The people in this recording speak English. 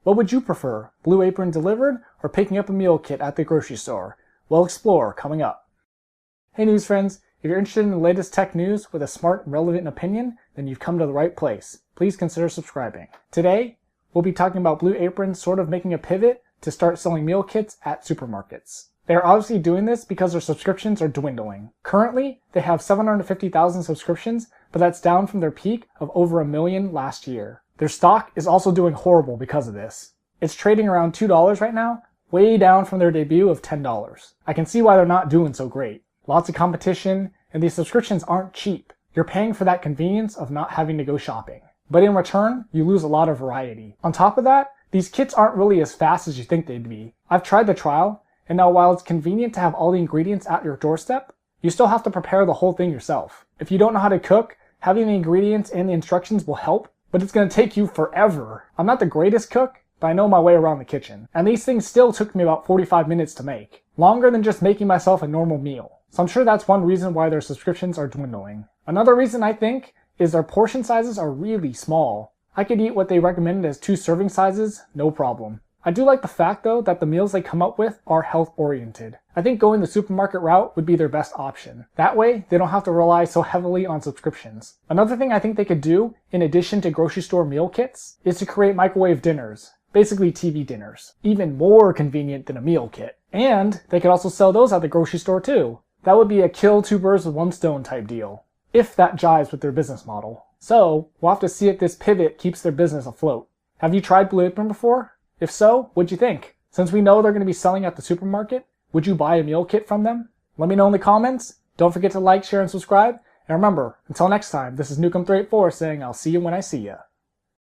What would you prefer, Blue Apron delivered or picking up a meal kit at the grocery store? We'll explore coming up. Hey news friends, if you're interested in the latest tech news with a smart and relevant opinion, then you've come to the right place. Please consider subscribing. Today, we'll be talking about Blue Apron sort of making a pivot to start selling meal kits at supermarkets. They are obviously doing this because their subscriptions are dwindling. Currently, they have 750,000 subscriptions, but that's down from their peak of over 1 million last year. Their stock is also doing horrible because of this. It's trading around $2 right now, way down from their debut of $10. I can see why they're not doing so great. Lots of competition, and these subscriptions aren't cheap. You're paying for that convenience of not having to go shopping. But in return, you lose a lot of variety. On top of that, these kits aren't really as fast as you think they'd be. I've tried the trial, and now while it's convenient to have all the ingredients at your doorstep, you still have to prepare the whole thing yourself. If you don't know how to cook, having the ingredients and the instructions will help, but it's going to take you forever. I'm not the greatest cook, but I know my way around the kitchen. And these things still took me about 45 minutes to make. Longer than just making myself a normal meal. So I'm sure that's one reason why their subscriptions are dwindling. Another reason I think is their portion sizes are really small. I could eat what they recommended as 2 serving sizes, no problem. I do like the fact though that the meals they come up with are health oriented. I think going the supermarket route would be their best option. That way, they don't have to rely so heavily on subscriptions. Another thing I think they could do, in addition to grocery store meal kits, is to create microwave dinners. Basically TV dinners. Even more convenient than a meal kit. And they could also sell those at the grocery store too. That would be a kill 2 birds with 1 stone type deal. If that jives with their business model. So, we'll have to see if this pivot keeps their business afloat. Have you tried Blue Apron before? If so, what'd you think? Since we know they're going to be selling at the supermarket, would you buy a meal kit from them? Let me know in the comments. Don't forget to like, share, and subscribe. And remember, until next time, this is Nukem384 saying I'll see you when I see ya.